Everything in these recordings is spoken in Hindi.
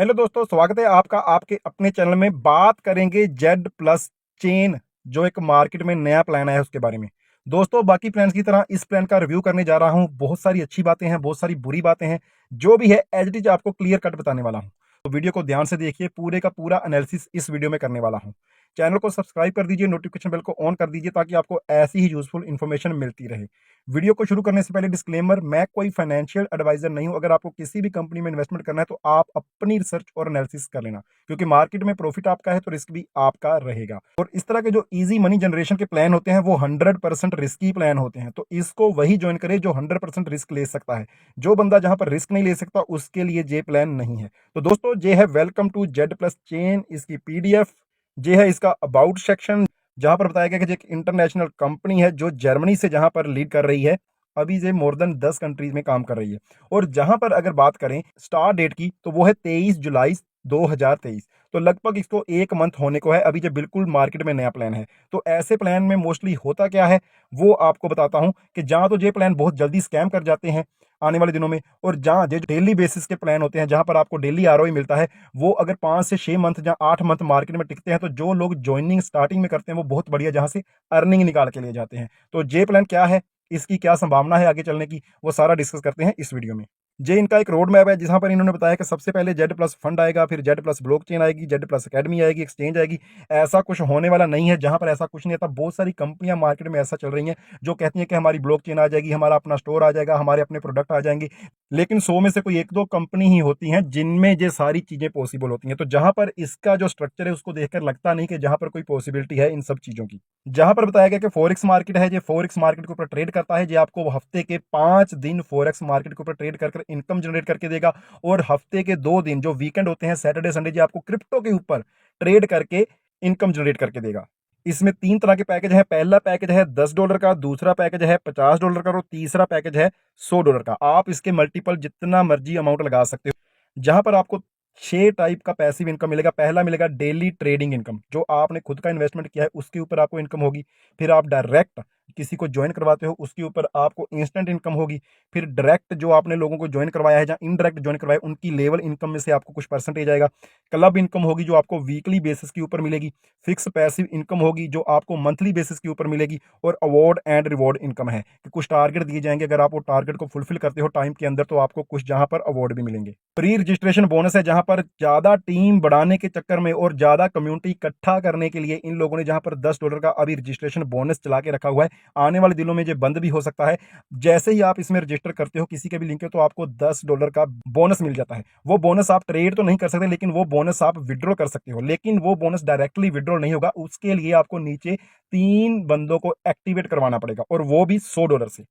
हेलो दोस्तों, स्वागत है आपका आपके अपने चैनल में। बात करेंगे जेड प्लस चेन, जो एक मार्केट में नया प्लान आया है उसके बारे में। दोस्तों, बाकी प्लान्स की तरह इस प्लान का रिव्यू करने जा रहा हूं। बहुत सारी अच्छी बातें हैं, बहुत सारी बुरी बातें हैं, जो भी है एज इट इज आपको क्लियर कट बताने वाला हूं। तो वीडियो को ध्यान से देखिए, पूरे का पूरा एनालिसिस इस वीडियो में करने वाला हूं। चैनल को सब्सक्राइब कर दीजिए, नोटिफिकेशन बेल को ऑन कर दीजिए ताकि आपको ऐसी ही यूजफुल इन्फॉर्मेशन मिलती रहे। वीडियो को शुरू करने से पहले डिस्क्लेमर, मैं कोई फाइनेंशियल एडवाइजर नहीं हूं। अगर आपको किसी भी कंपनी में इन्वेस्टमेंट करना है तो आप अपनी रिसर्च और एनालिसिस कर लेना, क्योंकि मार्केट में प्रॉफिट आपका है तो रिस्क भी आपका रहेगा। और इस तरह के जो इजी मनी जनरेशन के प्लान होते हैं वो 100% रिस्की प्लान होते हैं, तो इसको वही ज्वाइन करे जो 100% रिस्क ले सकता है। जो बंदा जहां पर रिस्क नहीं ले सकता उसके लिए ये प्लान नहीं है। तो दोस्तों, ये है welcome to Z plus chain, इसकी पीडीएफ। ये है इसका अबाउट सेक्शन, जहां पर बताया गया कि एक इंटरनेशनल कंपनी है जो जर्मनी से जहां पर लीड कर रही है। अभी ये मोर देन 10 कंट्रीज में काम कर रही है। और जहां पर अगर बात करें स्टार्ट डेट की तो वो है 23 जुलाई 2023। तो लगभग इसको एक मंथ होने को है। अभी जो बिल्कुल मार्केट में नया प्लान है, तो ऐसे प्लान में मोस्टली होता क्या है वो आपको बताता हूं कि जहां तो ये प्लान बहुत जल्दी स्कैम कर जाते हैं आने वाले दिनों में, और जहां जो डेली बेसिस के प्लान होते हैं जहां पर आपको डेली आरओआई मिलता है, वो अगर 5 से 6 मंथ या 8 मंथ मार्केट में टिकते हैं, तो जो लोग ज्वाइनिंग स्टार्टिंग में करते हैं वो बहुत बढ़िया जहां से अर्निंग निकाल के ले जाते हैं। तो ये प्लान क्या है, इसकी क्या संभावना है आगे चलने की, वो सारा डिस्कस करते हैं इस वीडियो में। ये इनका एक रोड मैप है जहां पर इन्होंने बताया कि सबसे पहले जेड प्लस फंड आएगा, फिर जेड प्लस ब्लॉकचेन आएगी, जेड प्लस एकेडमी आएगी, एक्सचेंज आएगी। ऐसा कुछ होने वाला नहीं है, जहां पर ऐसा कुछ नहीं आता। बहुत सारी कंपनियां मार्केट में ऐसा चल रही हैं जो कहती हैं कि हमारी ब्लॉकचेन आ जाएगी, हमारा अपना स्टोर आ जाएगा, हमारे अपने प्रोडक्ट आ जाएंगे। लेकिन 100 में से कोई एक दो कंपनी ही होती हैं जिनमें ये सारी चीजें पॉसिबल होती हैं। तो जहां पर इसका जो स्ट्रक्चर है उसको देखकर लगता नहीं कि जहां पर कोई पॉसिबिलिटी है इन सब चीजों की। जहां पर बताया गया कि फॉरेक्स मार्केट है, ये फॉरेक्स मार्केट के ऊपर ट्रेड करता है। ये आपको हफ्ते के 5 दिन फॉरेक्स मार्केट के ऊपर ट्रेड कर इनकम जनरेट करके देगा। और हफ्ते के 2 दिन जो वीकेंड होते हैं, सैटरडे संडे, ये आपको क्रिप्टो के ऊपर ट्रेड करके इनकम जनरेट करके देगा। इसमें 3 तरह के पैकेज है। पहला पैकेज है $10 का, दूसरा पैकेज है $50 का, और तीसरा पैकेज है $100 का। आप इसके मल्टीपल जितना मर्जी अमाउंट लगा सकते हो। जहां पर आपको 6 टाइप का पैसिव इनकम मिलेगा। पहला मिलेगा डेली ट्रेडिंग इनकम, जो आपने खुद का इन्वेस्टमेंट किया है उसके ऊपर आपको इनकम होगी। फिर आप डायरेक्ट किसी को ज्वाइन करवाते हो उसके ऊपर आपको इंस्टेंट इनकम होगी। फिर डायरेक्ट जो आपने लोगों को ज्वाइन करवाया है, जहां इनडायरेक्ट ज्वाइन करवाया, उनकी लेवल इनकम में से आपको कुछ परसेंटेज आएगा। क्लब इनकम होगी जो आपको वीकली बेसिस के ऊपर मिलेगी। फिक्स पैसिव इनकम होगी जो आपको मंथली बेसिस के ऊपर मिलेगी। और अवार्ड एंड रिवॉर्ड इनकम है कि कुछ टारगेट दिए जाएंगे, अगर आप वो टारगेट को फुलफिल करते हो टाइम के अंदर तो आपको कुछ जहां पर अवार्ड भी मिलेंगे। प्री रजिस्ट्रेशन बोनस है, जहां पर ज्यादा टीम बढ़ाने के चक्कर में और ज्यादा कम्युनिटी इकट्ठा करने के लिए इन लोगों ने जहां पर $10 का अभी रजिस्ट्रेशन बोनस चला के रखा हुआ है। आने वाले दिनों में ये बंद भी हो सकता है। जैसे ही आप इसमें रजिस्टर करते हो किसी के भी लिंक है, तो आपको $10 का बोनस मिल जाता है। वो बोनस आप ट्रेड तो नहीं कर सकते, लेकिन वो बोनस आप विड्रॉ कर सकते हो। लेकिन वो बोनस डायरेक्टली विड्रॉ नहीं होगा, उसके लिए आपको नीचे 3 बंदों को एक्टिवेट करवाना पड़ेगा, और वो भी $100 से।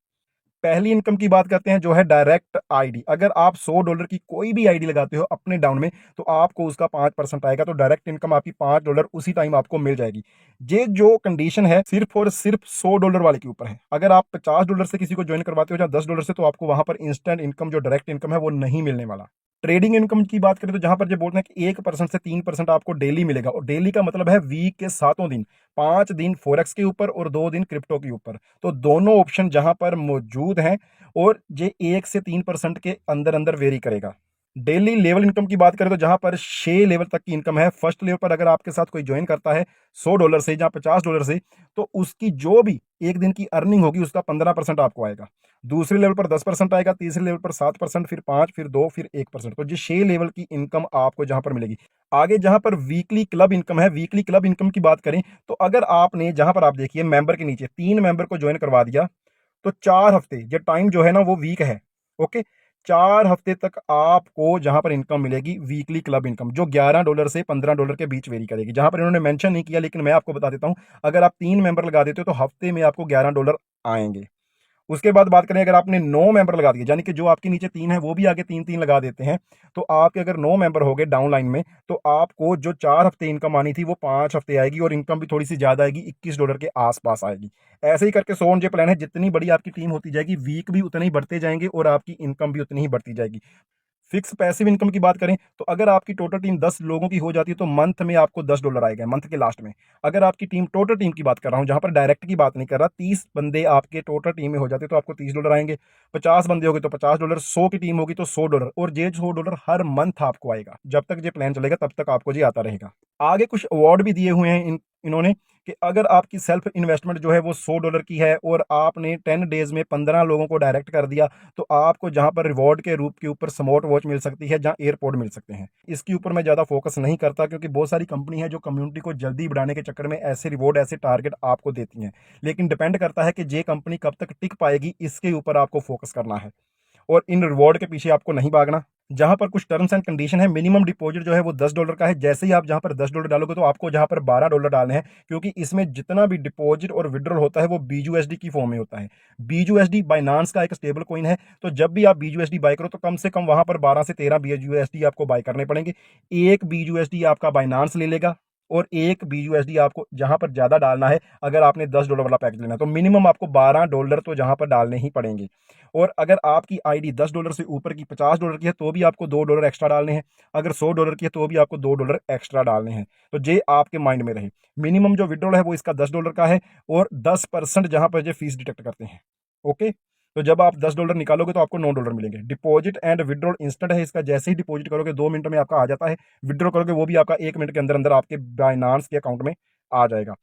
पहली इनकम की बात करते हैं जो है डायरेक्ट आईडी। अगर आप $100 की कोई भी आईडी लगाते हो अपने डाउन में, तो आपको उसका 5% आएगा। तो डायरेक्ट इनकम आपकी $5 उसी टाइम आपको मिल जाएगी। ये जो कंडीशन है सिर्फ और सिर्फ $100 वाले के ऊपर है। अगर आप $50 से किसी को ज्वाइन करवाते हो या $10 से, तो आपको वहां पर इंस्टेंट इनकम जो डायरेक्ट इनकम है वो नहीं मिलने वाला। ट्रेडिंग इनकम की बात करें तो जहां पर ये बोलते हैं कि 1% से 3% आपको डेली मिलेगा, और डेली का मतलब है वीक के 7 दिन। 5 दिन फोरेक्स के ऊपर और 2 दिन क्रिप्टो के ऊपर। तो दोनों ऑप्शन जहां पर मौजूद हैं, और ये 1 से 3% के अंदर अंदर वेरी करेगा। डेली लेवल इनकम की बात करें तो जहां पर 6 लेवल तक की इनकम है। फर्स्ट लेवल पर अगर आपके साथ कोई ज्वाइन करता है $100 से, जहां $50 से, तो उसकी जो भी एक दिन की अर्निंग होगी उसका 15% आपको आएगा। दूसरे लेवल पर 10% आएगा, तीसरे लेवल पर 7%, फिर 5, फिर 2, फिर 1%। तो ये 6 लेवल की इनकम आपको जहां पर मिलेगी। आगे जहां पर वीकली क्लब इनकम है, वीकली क्लब इनकम की बात करें तो अगर आपने जहां पर आप देखिए मेंबर के नीचे 3 मेंबर को ज्वाइन करवा दिया, तो 4 हफ्ते ये टाइम जो है ना वो वीक है। ओके, 4 हफ्ते तक आपको जहां पर इनकम मिलेगी वीकली क्लब इनकम, जो $11 से $15 के बीच वेरी करेगी। जहां पर इन्होंने मेंशन नहीं किया, लेकिन मैं आपको बता देता हूं, अगर आप 3 मेंबर लगा देते हो तो हफ्ते में आपको $11 आएंगे। उसके बाद बात करें, अगर आपने 9 मेंबर लगा दिए, यानी कि जो आपके नीचे 3 है वो भी आगे 3-3 लगा देते हैं, तो आपके अगर 9 मेंबर हो गए डाउन लाइन में, तो आपको जो 4 हफ्ते इनकम आनी थी वो 5 हफ्ते आएगी, और इनकम भी थोड़ी सी ज्यादा आएगी, $21 के आसपास आएगी। ऐसे ही करके सोन जो प्लान है, जितनी बड़ी आपकी टीम होती जाएगी वीक भी उतने ही बढ़ते जाएंगे और आपकी इनकम भी उतनी ही बढ़ती जाएगी। फिक्स पैसिव इनकम की बात करें तो अगर आपकी टोटल टीम 10 लोगों की हो जाती है तो मंथ में आपको $10 आएगा, मंथ के लास्ट में। अगर आपकी टीम, टोटल टीम की बात कर रहा हूं, जहां पर डायरेक्ट की बात नहीं कर रहा, 30 बंदे आपके टोटल टीम में हो जाते तो आपको $30 आएंगे, 50 बंदे हो गए तो $50, 100 की टीम होगी तो $100, और ये $100 हर मंथ आपको आएगा। जब तक ये प्लान चलेगा तब तक आपको ये आता रहेगा। आगे कुछ अवार्ड भी दिए हुए हैं इन्होंने कि अगर आपकी सेल्फ इन्वेस्टमेंट जो है वो $100 की है और आपने 10 डेज में 15 लोगों को डायरेक्ट कर दिया तो आपको जहां पर रिवॉर्ड के रूप के ऊपर स्मार्ट वॉच मिल सकती है, जहां एयरपोर्ट मिल सकते हैं। इसके ऊपर मैं ज़्यादा फोकस नहीं करता क्योंकि बहुत सारी कंपनी है जो कम्युनिटी को जल्दी बढ़ाने के चक्कर में ऐसे रिवॉर्ड, ऐसे टारगेट आपको देती हैं, लेकिन डिपेंड करता है कि ये कंपनी कब तक टिक पाएगी, इसके ऊपर आपको फोकस करना है और इन रिवॉर्ड के पीछे आपको नहीं भागना। जहां पर कुछ टर्म्स एंड कंडीशन है, मिनिमम डिपॉजिट जो है वो $10 का है। जैसे ही आप जहां पर $10 डालोगे तो आपको जहां पर $12 डालने हैं, क्योंकि इसमें जितना भी डिपॉजिट और विड्रॉल होता है वो BUSD की फॉर्म में होता है। BUSD बाइनांस का एक स्टेबल कॉइन है, तो जब भी आप BUSD बाय करो तो कम से कम वहां पर 12 से 13 BUSD आपको बाय करने पड़ेंगे। एक BUSD आपका बाइनांस ले लेगा और एक BUSD आपको जहां पर ज्यादा डालना है, अगर आपने $10 वाला पैकेज लेना है तो मिनिमम आपको $12 तो जहां पर डालने ही पड़ेंगे। और अगर आपकी आईडी $10 से ऊपर की, $50 की है तो भी आपको $2 एक्स्ट्रा डालने हैं, अगर $100 की है तो भी आपको $2 एक्स्ट्रा डालने हैं। तो ये आपके माइंड में रहे। मिनिमम जो विड्रॉल है वो इसका $10 का है और 10% जहां पर ये फीस डिटेक्ट करते हैं। ओके, तो जब आप $10 निकालोगे तो आपको $9 मिलेंगे। डिपॉजिट एंड विड्रॉल इंस्टेंट है इसका, जैसे ही डिपॉजिट करोगे 2 मिनट में आपका आ जाता है, विड्रॉ करोगे वो भी आपका 1 मिनट के अंदर अंदर आपके बाइनांस के अकाउंट में आ जाएगा।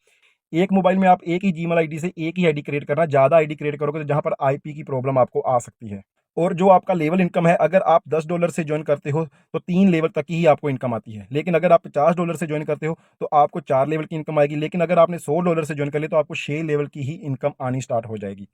एक मोबाइल में आप एक ही जीमेल आईडी से एक ही आईडी क्रिएट करना, ज़्यादा आईडी क्रिएट करोगे तो जहां पर आईपी की प्रॉब्लम आपको आ सकती है। और जो आपका लेवल इनकम है, अगर आप $10 से ज्वाइन करते हो तो 3 लेवल तक ही आपको इनकम आती है, लेकिन अगर आप $50 से ज्वाइन करते हो तो आपको 4 लेवल की इनकम आएगी, लेकिन अगर आपने $100 से ज्वाइन कर लिया तो आपको 6 लेवल की ही इनकम आनी स्टार्ट हो जाएगी।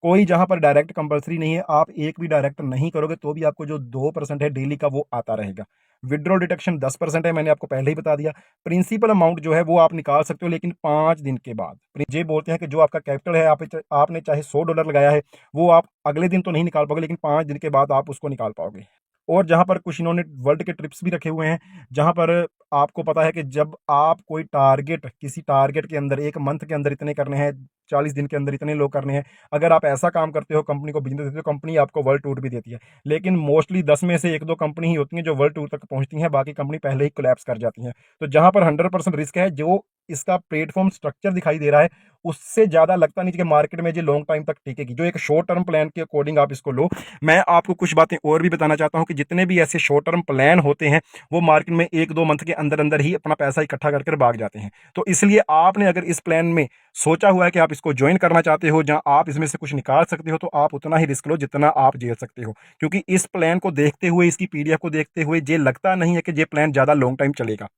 कोई जहां पर डायरेक्ट कंपलसरी नहीं है, आप एक भी डायरेक्ट नहीं करोगे तो भी आपको जो 2% है डेली का वो आता रहेगा। विड्रॉल डिडक्शन 10% है, मैंने आपको पहले ही बता दिया। प्रिंसिपल अमाउंट जो है वो आप निकाल सकते हो, लेकिन 5 दिन के बाद। ये बोलते हैं कि जो आपका कैपिटल है, आपने चाहे $100 लगाया है, वो आप अगले दिन तो नहीं निकाल पाओगे, लेकिन 5 दिन के बाद आप उसको निकाल पाओगे। और जहाँ पर कुछ इन्होंने वर्ल्ड के ट्रिप्स भी रखे हुए हैं, जहाँ पर आपको पता है कि जब आप कोई टारगेट, किसी टारगेट के अंदर 1 मंथ के अंदर इतने करने हैं, 40 दिन के अंदर इतने लोग करने हैं, अगर आप ऐसा काम करते हो, कंपनी को बिजनेस देते हो, कंपनी आपको वर्ल्ड टूर भी देती है। लेकिन मोस्टली 10 में से 1-2 कंपनी ही होती हैं जो वर्ल्ड टूर तक पहुंचती हैं, बाकी कंपनी पहले ही कोलैप्स कर जाती हैं। तो जहाँ पर 100% रिस्क है, जो इसका प्लेटफॉर्म स्ट्रक्चर दिखाई दे रहा है, उससे ज़्यादा लगता नहीं कि मार्केट में ये लॉन्ग टाइम तक टिकेगी। जो एक शॉर्ट टर्म प्लान के अकॉर्डिंग आप इसको लो। मैं आपको कुछ बातें और भी बताना चाहता हूँ कि जितने भी ऐसे शॉर्ट टर्म प्लान होते हैं वो मार्केट में 1-2 मंथ के अंदर अंदर ही अपना पैसा इकट्ठा करके भाग जाते हैं। तो इसलिए आपने अगर इस प्लान में सोचा हुआ है कि आप इसको ज्वाइन करना चाहते हो, जहां आप इसमें से कुछ निकाल सकते हो, तो आप उतना ही रिस्क लो जितना आप झेल सकते हो, क्योंकि इस प्लान को देखते हुए, इसकी पीडीएफ को देखते हुए ये लगता नहीं है कि ये प्लान ज़्यादा लॉन्ग टाइम चलेगा।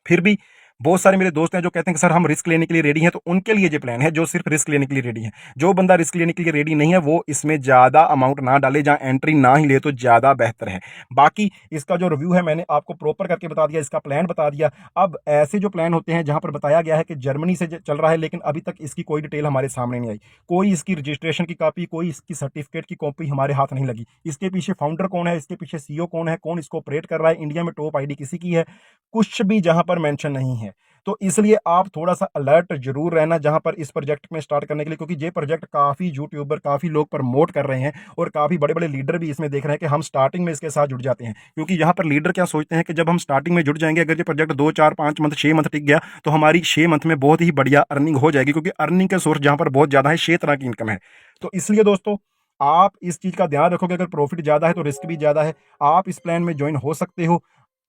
फिर भी बहुत सारे मेरे दोस्त हैं जो कहते हैं कि सर हम रिस्क लेने के लिए रेडी हैं, तो उनके लिए ये प्लान है जो सिर्फ रिस्क लेने के लिए रेडी है। जो बंदा रिस्क लेने के लिए रेडी नहीं है वो इसमें ज़्यादा अमाउंट ना डाले, जहां एंट्री ना ही ले तो ज़्यादा बेहतर है। बाकी इसका जो रिव्यू है मैंने आपको प्रॉपर करके बता दिया, इसका प्लान बता दिया। अब ऐसे जो प्लान होते हैं जहां पर बताया गया है कि जर्मनी से चल रहा है, लेकिन अभी तक इसकी कोई डिटेल हमारे सामने नहीं आई, कोई इसकी रजिस्ट्रेशन की कॉपी, कोई इसकी सर्टिफिकेट की कॉपी हमारे हाथ नहीं लगी। इसके पीछे फाउंडर कौन है, इसके पीछे सीईओ कौन है, कौन इसको ऑपरेट कर रहा है, इंडिया में टॉप आईडी किसी की है, कुछ भी जहां पर मेंशन नहीं है। तो इसलिए आप थोड़ा सा अलर्ट जरूर रहना जहां पर इस प्रोजेक्ट में स्टार्ट करने के लिए, क्योंकि ये प्रोजेक्ट काफी यूट्यूबर, काफी लोग प्रमोट कर रहे हैं और काफी बड़े बड़े लीडर भी इसमें देख रहे हैं कि हम स्टार्टिंग में इसके साथ जुड़ जाते हैं। क्योंकि यहाँ पर लीडर क्या सोचते हैं कि जब हम स्टार्टिंग में जुड़ जाएंगे, अगर ये प्रोजेक्ट 2-4-5 मंथ 6 मंथ टिक गया तो हमारी 6 मंथ में बहुत ही बढ़िया अर्निंग हो जाएगी, क्योंकि अर्निंग का सोर्स जहां पर बहुत ज्यादा है, 6 तरह की इनकम है। तो इसलिए दोस्तों आप इस चीज का ध्यान रखोगे, अगर प्रॉफिट ज्यादा है तो रिस्क भी ज्यादा है। आप इस प्लान में ज्वाइन हो सकते हो,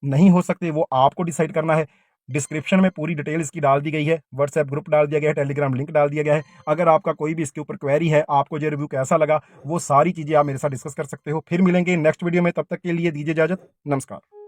नहीं हो सकते वो आपको डिसाइड करना है। डिस्क्रिप्शन में पूरी डिटेल इसकी डाल दी गई है, व्हाट्सएप ग्रुप डाल दिया गया है, टेलीग्राम लिंक डाल दिया गया है। अगर आपका कोई भी इसके ऊपर क्वेरी है, आपको ये रिव्यू कैसा लगा, वो सारी चीज़ें आप मेरे साथ डिस्कस कर सकते हो। फिर मिलेंगे नेक्स्ट वीडियो में, तब तक के लिए दीजिए इजाजत, नमस्कार।